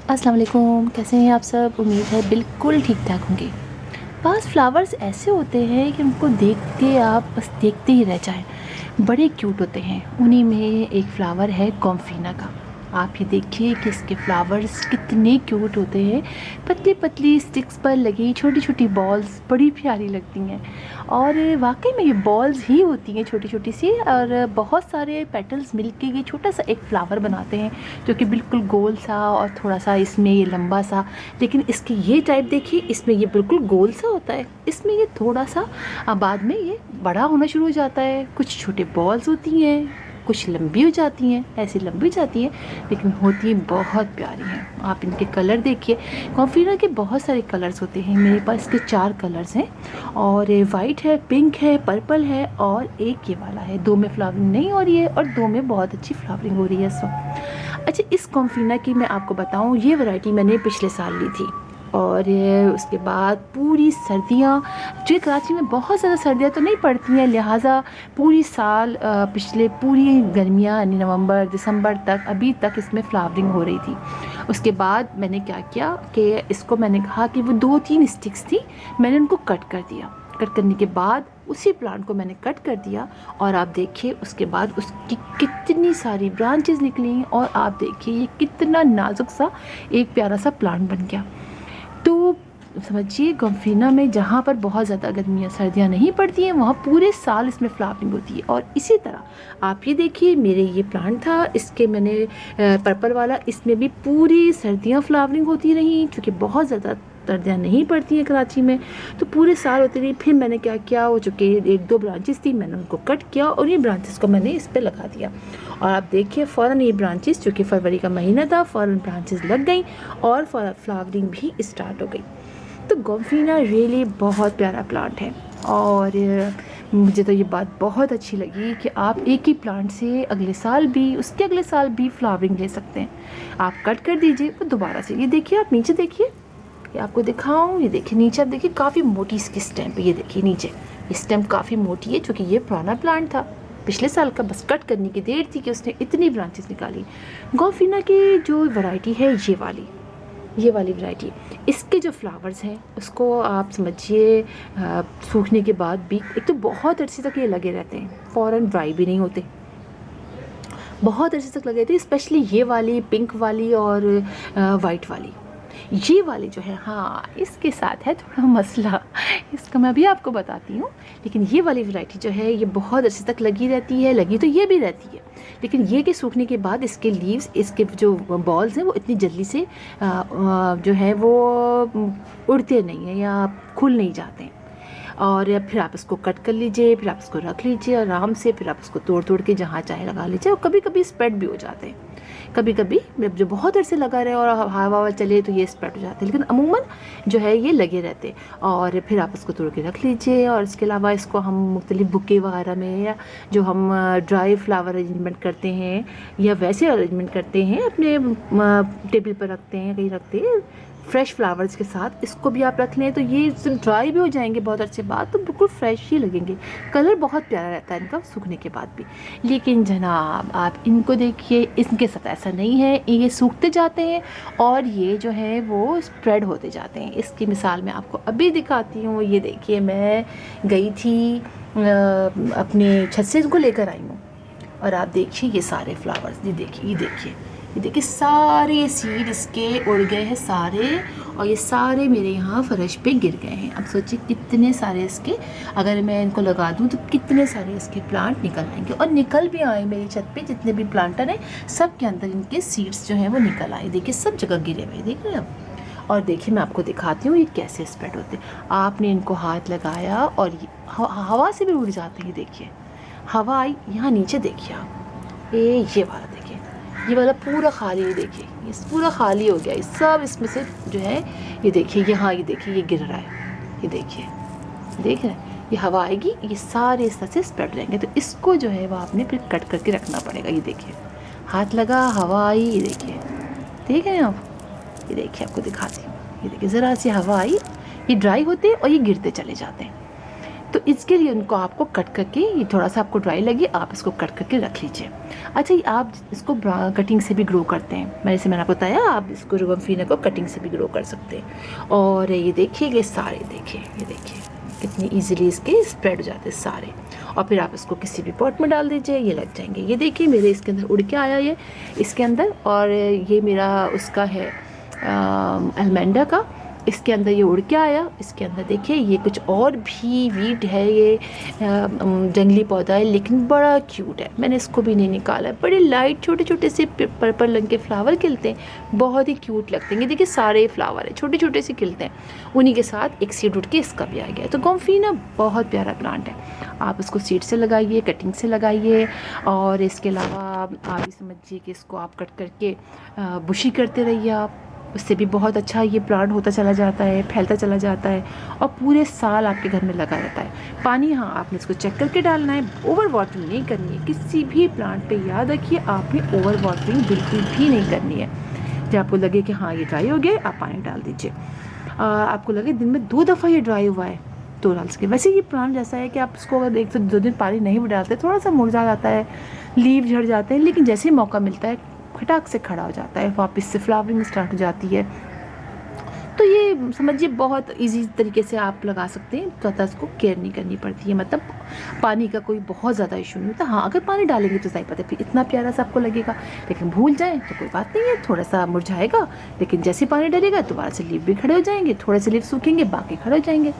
अस्सलाम वालेकुम, कैसे हैं आप सब? उम्मीद है बिल्कुल ठीक ठाक होंगे। पास फ्लावर्स ऐसे होते हैं कि उनको देख के आप बस देखते ही रह जाएं। बड़े क्यूट होते हैं। उन्हीं में एक फ्लावर है कॉम्फिना का। आप ये देखिए कि इसके फ्लावर्स कितने क्यूट होते हैं। पतली पतली स्टिक्स पर लगी छोटी छोटी बॉल्स बड़ी प्यारी लगती हैं। और वाकई में ये बॉल्स ही होती हैं छोटी छोटी सी, और बहुत सारे पेटल्स मिलके ये छोटा सा एक फ्लावर बनाते हैं जो कि बिल्कुल गोल सा और थोड़ा सा इसमें ये लंबा सा। लेकिन इसके ये टाइप देखिए, इसमें ये बिल्कुल गोल सा होता है, इसमें ये थोड़ा सा बाद में ये बड़ा होना शुरू हो जाता है। कुछ छोटे बॉल्स होती हैं, कुछ लंबी हो जाती हैं, ऐसी लंबी हो जाती हैं, लेकिन होती बहुत प्यारी हैं। आप इनके कलर देखिए। कॉम्फिना के बहुत सारे कलर्स होते हैं। मेरे पास इसके 4 कलर्स हैं, और वाइट है, पिंक है, पर्पल है, और एक ये वाला है। 2 में फ्लावरिंग नहीं हो रही है और 2 में बहुत अच्छी फ्लावरिंग हो रही है इस वक्त। अच्छा, इस कॉम्फिना की मैं आपको बताऊं, ये वैरायटी मैंने पिछले साल ली थी। और उसके बाद पूरी सर्दियाँ, जो कराची में बहुत ज़्यादा सर्दियाँ तो नहीं पड़ती हैं, लिहाजा पूरी साल पिछले पूरी गर्मियाँ यानी नवंबर दिसंबर तक अभी तक इसमें फ्लावरिंग हो रही थी। उसके बाद मैंने क्या किया कि इसको मैंने कहा कि वो 2-3 स्टिक्स थी, मैंने उनको कट कर दिया। कट करने के बाद उसी प्लांट को मैंने कट कर दिया, और आप देखिए उसके बाद उसकी कितनी सारी ब्रांचेस निकली, और आप देखिए ये कितना नाजुक सा एक प्यारा सा प्लांट बन गया। तो समझिए, कॉम्फिना में जहाँ पर बहुत ज़्यादा गर्मियाँ सर्दियाँ नहीं पड़ती हैं, वहाँ पूरे साल इसमें फ्लावरिंग होती है। और इसी तरह आप ये देखिए, मेरे ये प्लांट था, इसके मैंने पर्पल वाला, इसमें भी पूरी सर्दियाँ फ्लावरिंग होती रही, क्योंकि बहुत ज़्यादा सर्दियाँ नहीं पड़ती हैं कराची में, तो पूरे साल होती रही। फिर मैंने क्या किया, वो चूँकि 1-2 ब्रांचेस थी, मैंने उनको कट किया और ये ब्रांचेस को मैंने इस पर लगा दिया। और आप देखिए फ़ौरन ये ब्रांचेस, चूँकि फरवरी का महीना था, फ़ौरन ब्रांचेस लग गई और फ्लावरिंग भी स्टार्ट हो गई। तो कॉम्फिना रियली बहुत प्यारा प्लांट है। और मुझे तो ये बात बहुत अच्छी लगी कि आप एक ही प्लांट से अगले साल भी, उसके अगले साल भी फ्लावरिंग ले सकते हैं। आप कट कर दीजिए, वो दोबारा से, ये देखिए, आप नीचे देखिए, ये आपको दिखाऊं, ये देखिए नीचे, आप देखिए काफ़ी मोटी इसकी स्टेम है। ये देखिए नीचे स्टेम काफ़ी मोटी है, क्योंकि ये पुराना प्लांट था पिछले साल का, बस कट करने की देर थी कि उसने इतनी ब्रांचेस निकाली। कॉम्फिना की जो वैरायटी है ये वाली वैरायटी, इसके जो फ्लावर्स हैं उसको आप समझिए सूखने के बाद भी, एक तो बहुत अरसे तक ये लगे रहते हैं, फ़ौरन ड्राई भी नहीं होते, बहुत अरसे तक लगे थे। स्पेशली ये वाली पिंक वाली और वाइट वाली, ये वाली जो है, हाँ इसके साथ है थोड़ा मसला, इसका मैं भी आपको बताती हूँ। लेकिन ये वाली वैरायटी जो है ये बहुत अरसे तक लगी रहती है, लगी तो ये भी रहती है, लेकिन ये के सूखने के बाद इसके लीव्स, इसके जो बॉल्स हैं वो इतनी जल्दी से जो है वो उड़ते नहीं हैं या खुल नहीं जाते हैं। और फिर आप इसको कट कर लीजिए, फिर आप इसको रख लीजिए आराम से, फिर आप इसको तोड़ तोड़ के जहाँ चाहे लगा लीजिए। और कभी कभी स्प्रेड भी हो जाते हैं, कभी कभी जो बहुत देर से लगा रहे और हवा हवा चले तो ये स्प्रेड हो जाते हैं, लेकिन अमूमन जो है ये लगे रहते हैं। और फिर आप इसको तोड़ के रख लीजिए। और इसके अलावा इसको हम मुख्तलिफ बुके वगैरह में, या जो हम ड्राई फ्लावर अरेंजमेंट करते हैं या वैसे अरेंजमेंट करते हैं, अपने टेबल पर रखते हैं, कहीं रखते हैं फ्रेश फ्लावर्स के साथ, इसको भी आप रख लें तो ये सिर्फ ड्राई भी हो जाएंगे बहुत अच्छे बाद, तो बिल्कुल फ्रेश ही लगेंगे। कलर बहुत प्यारा रहता है इनका सूखने के बाद भी। लेकिन जनाब आप इनको देखिए, इनके साथ ऐसा नहीं है, ये सूखते जाते हैं और ये जो है वो स्प्रेड होते जाते हैं। इसकी मिसाल मैं आपको अभी दिखाती हूँ। ये देखिए, मैं गई थी अपने छत से इनको लेकर आई हूँ, और आप देखिए ये सारे फ्लावर्स, ये देखिए, ये देखिए सारे सीड इसके उड़ गए हैं सारे, और ये सारे मेरे यहाँ फर्श पे गिर गए हैं। अब सोचिए कितने सारे इसके, अगर मैं इनको लगा दूँ तो कितने सारे इसके प्लांट निकल आएंगे। और निकल भी आए, मेरी छत पे जितने भी प्लांटर हैं सब के अंदर इनके सीड्स जो हैं वो निकल आए। देखिए सब जगह गिरे हुए, देख रहे हैं आप। और देखिए मैं आपको दिखाती हूँ ये कैसे स्प्रेड होते हैं। आपने इनको हाथ लगाया और ये हवा से भी उड़ जाते हैं। देखिए हवा आई यहाँ नीचे, देखिए आप, ये वाला देखिए, ये वाला पूरा खाली है, देखिए ये पूरा खाली हो गया, ये सब इसमें से जो है, ये देखिए यहाँ, ये देखिए ये गिर रहा है, ये देखिए, देख रहे हैं, ये हवा आएगी ये सारे इस तरह से स्प्रेड रहेंगे। तो इसको जो है वो आपने फिर कट करके रखना पड़ेगा। ये देखिए हाथ लगा, हवा आई, ये देखिए, देख रहे हैं आप, ये देखिए आपको दिखाती हूँ, ये देखिए ज़रा सी हवा आई, ये ड्राई होते हैं और ये गिरते चले जाते हैं। तो इसके लिए उनको आपको कट करके, ये थोड़ा सा आपको ड्राई लगे, आप इसको कट करके रख लीजिए। अच्छा, ये आप इसको कटिंग से भी ग्रो करते हैं, मैंने आपको बताया आप इसको रोगनफीना को कटिंग से भी ग्रो कर सकते हैं। और ये देखिए, ये सारे देखिए, ये देखिए कितनी इजीली इसके स्प्रेड हो जाते हैं सारे। और फिर आप इसको किसी भी पॉट में डाल दीजिए, ये लग जाएंगे। ये देखिए मेरे इसके अंदर उड़ के आया ये इसके अंदर, और ये मेरा उसका है अलमेंडा का, इसके अंदर ये उड़ के आया। इसके अंदर देखिए ये कुछ और भी वीट है, ये जंगली पौधा है लेकिन बड़ा क्यूट है, मैंने इसको भी नहीं निकाला है। बड़े लाइट छोटे छोटे से पर्पल रंग के फ्लावर खिलते हैं, बहुत ही क्यूट लगते हैं। ये देखिए सारे फ्लावर है छोटे छोटे से खिलते हैं, उन्हीं के साथ एक सीड उठ के इसका भी आ गया। तो गोम्फिना बहुत प्यारा प्लांट है, आप इसको सीड से लगाइए, कटिंग से लगाइए। और इसके अलावा आप ये समझिए कि इसको आप कट करके बुशी करते रहिए आप, उससे भी बहुत अच्छा ये प्लांट होता चला जाता है, फैलता चला जाता है और पूरे साल आपके घर में लगा रहता है। पानी हाँ आपने इसको चेक करके डालना है, ओवर वाटरिंग नहीं करनी है किसी भी प्लांट पे। याद रखिए आपने ओवर वाटरिंग बिल्कुल भी नहीं करनी है। जब आपको लगे कि हाँ ये ड्राई हो गया, आप पानी डाल दीजिए। आपको लगे दिन में 2 दफ़ा ये ड्राई हुआ है तो डाल सके। वैसे ये प्लांट जैसा है कि आप इसको अगर 1 से 2 दिन पानी नहीं भी डालते, थोड़ा सा मुरझा जाता है, लीव झड़ जाते हैं, लेकिन जैसे ही मौका मिलता है खटाक से खड़ा हो जाता है, वापस से फ्लावरिंग स्टार्ट हो जाती है। तो ये समझिए बहुत इजी तरीके से आप लगा सकते हैं, ज़्यादा इसको केयर नहीं करनी पड़ती है, मतलब पानी का कोई बहुत ज़्यादा इशू नहीं होता। हाँ अगर पानी डालेंगे तो सही पता है फिर इतना प्यारा सा आपको लगेगा, लेकिन भूल जाएं तो कोई बात नहीं है, थोड़ा सा मुरझाएगा, लेकिन जैसे पानी डालेगा दोबारा से लीफ भी खड़े हो जाएंगे, थोड़े से लीफ सूखेंगे बाकी खड़े हो जाएंगे।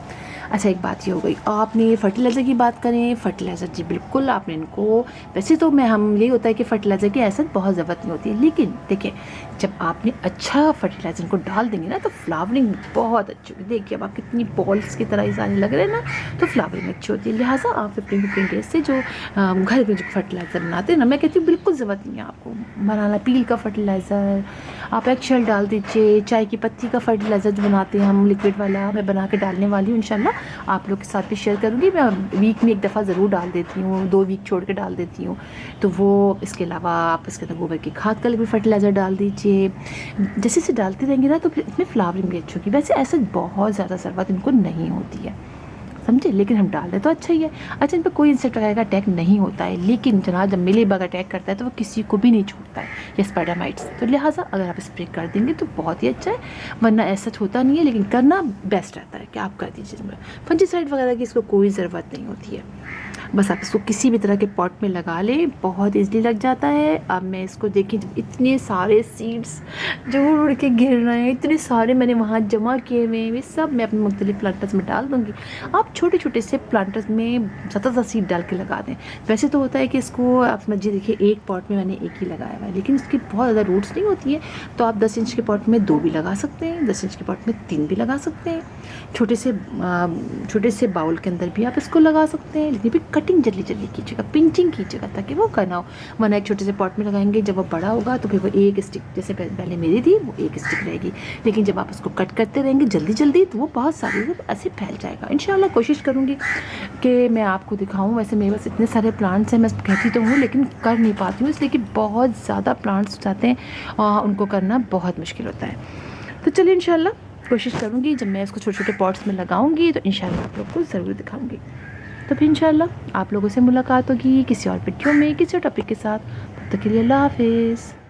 अच्छा एक बात ये हो गई, आपने फर्टिलाइज़र की बात करें, फर्टिलाइज़र जी बिल्कुल आपने इनको, वैसे तो हम यही होता है कि फर्टिलाइज़र की ऐसा बहुत ज़रूरत नहीं होती है, लेकिन देखिए जब आपने अच्छा फर्टिलाइज़र इनको डाल देंगे ना तो फ्लावरिंग बहुत अच्छी होगी। देखिए अब आप कितनी बॉल्स की तरह ये सारे लग रहे हैं ना, तो फ्लावरिंग अच्छी होती है। लिहाजा आप 15-15 डेज से जो घर में जो फर्टिलाइज़र बनाते हैं ना, मैं कहती हूँ बिल्कुल ज़रूरत नहीं है आपको बनाना पील का फर्टिलाइज़र। आप एक शेल डाल दीजिए, चाय की पत्ती का फर्टिलाइज़र जो बनाते हैं हम लिक्विड वाला, मैं बना के डालने वाली हूँ इंशाल्लाह, आप लोग के साथ भी शेयर करूँगी। मैं वीक में 1 दफ़ा ज़रूर डाल देती हूँ, 2 वीक छोड़ के डाल देती हूँ। तो वो इसके अलावा आप इसके अंदर गोबर की खाद का भी फर्टिलाइज़र डाल दीजिए। जैसे से डालते रहेंगे ना तो फिर इसमें फ्लावरिंग भी अच्छी होगी। वैसे ऐसा बहुत ज़्यादा ज़रूरत इनको नहीं होती है, समझे, लेकिन हम डाल रहे तो अच्छा ही है। अच्छा इन पर कोई इंसेक्ट वगैरह का अटैक नहीं होता है, लेकिन जनाब जब मिलीबग अटैक करता है तो वो किसी को भी नहीं छूटता है, या स्पाइडर तो लिहाजा अगर आप स्प्रे कर देंगे तो बहुत ही अच्छा है, वरना ऐसा होता नहीं है, लेकिन करना बेस्ट रहता है कि आप कर दीजिए। फंजीसाइड वगैरह की इसको कोई ज़रूरत नहीं होती है, बस आप इसको किसी भी तरह के पॉट में लगा लें, बहुत ईज़िली लग जाता है। अब मैं इसको देखिए जब इतने सारे सीड्स जो उड़ के गिर रहे हैं, इतने सारे मैंने वहाँ जमा किए हुए हैं, वे सब मैं अपने मुख्तलिफ प्लांटर्स में डाल दूँगी। आप छोटे छोटे से प्लांटर्स में ज़्यादा सीड डाल के लगा दें। वैसे तो होता है कि इसको आप समझिए, देखिए एक पॉट में मैंने एक ही लगाया हुआ है, लेकिन इसकी बहुत ज़्यादा रूट्स नहीं होती है, तो आप 10 इंच के पॉट में 2 भी लगा सकते हैं, 10 इंच के पॉट में 3 भी लगा सकते हैं। छोटे से बाउल के अंदर भी आप इसको लगा सकते हैं, लेकिन फिर कटिंग जल्दी जल्दी कीजिएगा, पिंचिंग कीजिएगा ताकि वो करना हो, वरना एक छोटे से पॉट में लगाएंगे, जब वो बड़ा होगा तो फिर वो एक स्टिक, जैसे पहले मेरी थी वो एक स्टिक रहेगी, लेकिन जब आप उसको कट करते रहेंगे जल्दी जल्दी तो वो बहुत सारी ऐसे फैल जाएगा। इंशाल्लाह कोशिश करूँगी कि मैं आपको दिखाऊँ। वैसे मेरे पास इतने सारे प्लांट्स हैं, मैं कहती तो हूँ लेकिन कर नहीं पाती हूँ, इसलिए कि बहुत ज़्यादा प्लांट्स हो जाते हैं, उनको करना बहुत मुश्किल होता है। तो चलिए इंशाल्लाह कोशिश करूँगी जब मैं इसको छोटे छोटे पॉट्स में लगाऊंगी तो इंशाल्लाह आप लोग को ज़रूर दिखाऊंगी। तो फिर इंशाल्लाह आप लोगों से मुलाकात होगी किसी और वीडियो में किसी और टॉपिक के साथ। तब तक के लिए अल्लाह हाफिज़।